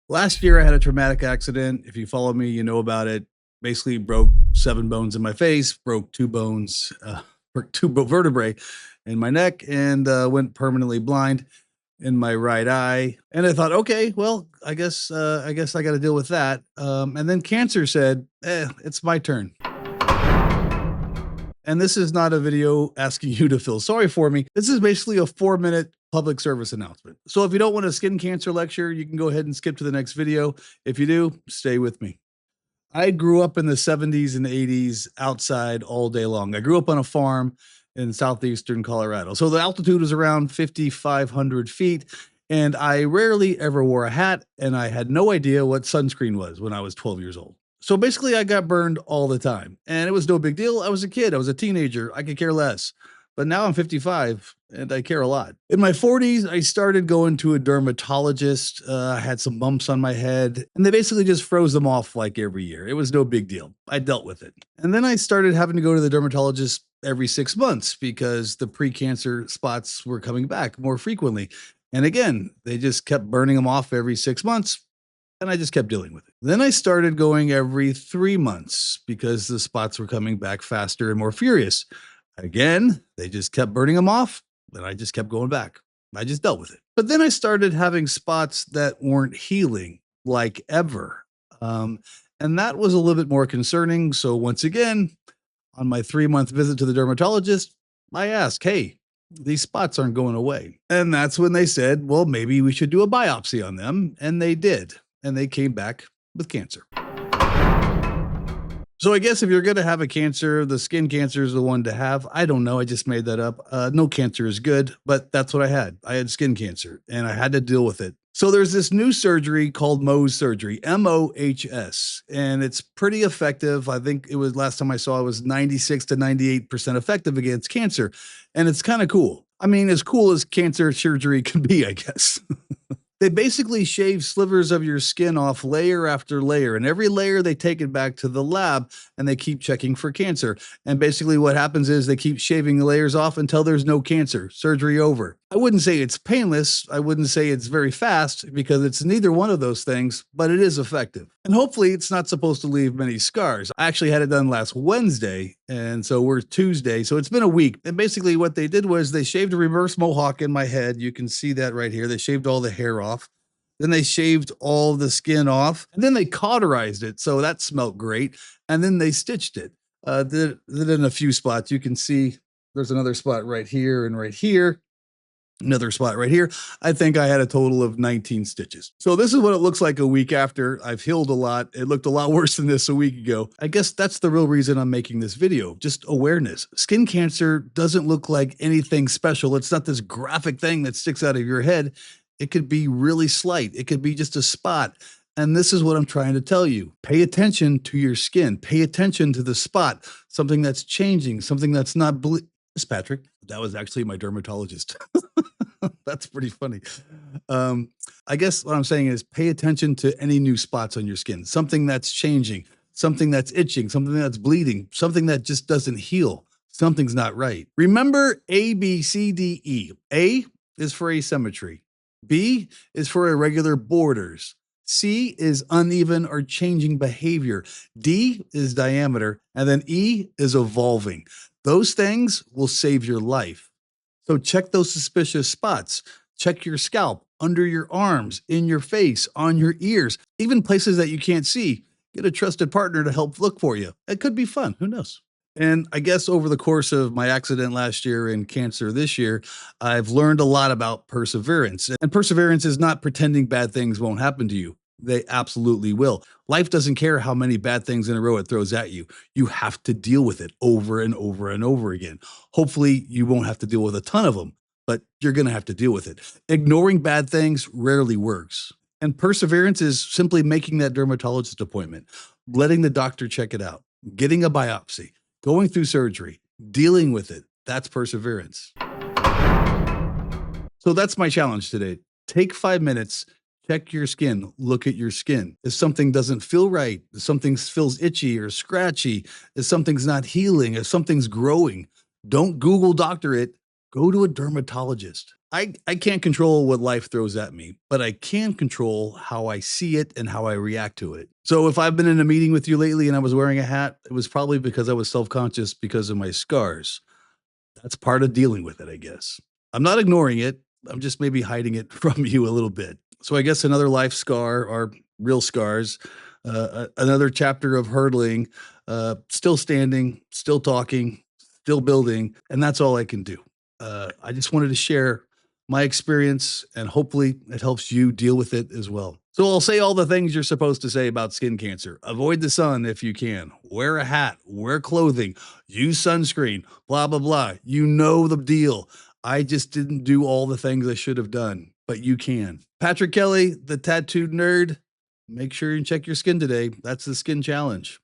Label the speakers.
Speaker 1: Last year, I had a traumatic accident. If you follow me, you know about it. Basically, broke 7 bones in my face, broke 2 bones, broke vertebrae in my neck, and went permanently blind in my right eye. And I thought, okay, well, I guess I got to deal with that. And then cancer said, it's my turn. And this is not a video asking you to feel sorry for me. This is basically a 4-minute public service announcement. So if you don't want a skin cancer lecture, you can go ahead and skip to the next video. If you do, stay with me. I grew up in the 70s and 80s outside all day long. I grew up on a farm in southeastern Colorado. So the altitude is around 5,500 feet. And I rarely ever wore a hat. And I had no idea what sunscreen was when I was 12 years old. So basically, I got burned all the time. And it was no big deal. I was a kid, I was a teenager. I could care less. But now I'm 55 and I care a lot. In my 40s, I started going to a dermatologist. I had some bumps on my head, and they basically just froze them off like every year. It was no big deal. I dealt with it. And then I started having to go to the dermatologist every 6 months because the pre-cancer spots were coming back more frequently. And again, they just kept burning them off every 6 months. And I just kept dealing with it. Then I started going every 3 months because the spots were coming back faster and more furious. Again, they just kept burning them off, and I just kept going back. I just dealt with it. But then I started having spots that weren't healing like ever. And that was a little bit more concerning. So once again, on my 3-month visit to the dermatologist, I asked, hey, these spots aren't going away. And that's when they said, well, maybe we should do a biopsy on them. And they did. And they came back with cancer. So I guess if you're going to have a cancer, the skin cancer is the one to have. I don't know. I just made that up. No cancer is good, but that's what I had. I had skin cancer and I had to deal with it. So there's this new surgery called Mohs Surgery, Mohs, and it's pretty effective. I think it was last time I saw it was 96 to 98% effective against cancer. And it's kind of cool. I mean, as cool as cancer surgery can be, I guess. They basically shave slivers of your skin off layer after layer, and every layer they take it back to the lab and they keep checking for cancer. And basically what happens is they keep shaving the layers off until there's no cancer. Surgery over. I wouldn't say it's painless. I wouldn't say it's very fast because it's neither one of those things, but it is effective. And hopefully it's not supposed to leave many scars. I actually had it done last Wednesday, and so we're Tuesday. So it's been a week. And basically what they did was they shaved a reverse mohawk in my head. You can see that right here. They shaved all the hair off. Then they shaved all the skin off, and then they cauterized it. So that smelled great. And then they stitched it. Did it in a few spots. You can see there's another spot right here and right here. Another spot right here. I think I had a total of 19 stitches. So this is what it looks like a week after. I've healed a lot. It looked a lot worse than this a week ago. I guess that's the real reason I'm making this video. Just awareness. Skin cancer doesn't look like anything special. It's not this graphic thing that sticks out of your head. It could be really slight. It could be just a spot. And this is what I'm trying to tell you. Pay attention to your skin. Pay attention to the spot. Something that's changing, something that's not Patrick, that was actually my dermatologist. That's pretty funny. I guess what I'm saying is pay attention to any new spots on your skin, something that's changing, something that's itching, something that's bleeding, something that just doesn't heal. Something's not right. Remember A, B, C, D, E. A is for asymmetry. B is for irregular borders. C is uneven or changing behavior. D is diameter. And then E is evolving. Those things will save your life. So check those suspicious spots. Check your scalp, under your arms, in your face, on your ears, even places that you can't see. Get a trusted partner to help look for you. It could be fun. Who knows? And I guess over the course of my accident last year and cancer this year, I've learned a lot about perseverance. And perseverance is not pretending bad things won't happen to you. They absolutely will. Life doesn't care how many bad things in a row it throws at you. You have to deal with it over and over and over again. Hopefully, you won't have to deal with a ton of them, but you're going to have to deal with it. Ignoring bad things rarely works. And perseverance is simply making that dermatologist appointment, letting the doctor check it out, getting a biopsy, going through surgery, dealing with it. That's perseverance. So that's my challenge today. Take 5 minutes. Check your skin. Look at your skin. If something doesn't feel right, if something feels itchy or scratchy, if something's not healing, if something's growing, don't Google doctor it. Go to a dermatologist. I can't control what life throws at me, but I can control how I see it and how I react to it. So if I've been in a meeting with you lately and I was wearing a hat, it was probably because I was self-conscious because of my scars. That's part of dealing with it, I guess. I'm not ignoring it. I'm just maybe hiding it from you a little bit. So I guess another life scar are real scars. Another chapter of hurdling, still standing, still talking, still building, and that's all I can do. I just wanted to share my experience and hopefully it helps you deal with it as well. So I'll say all the things you're supposed to say about skin cancer. Avoid the sun if you can. Wear a hat, wear clothing, use sunscreen, blah, blah, blah. You know the deal. I just didn't do all the things I should have done, but you can. Patrick Kelly, the tattooed nerd, make sure you check your skin today. That's the skin challenge.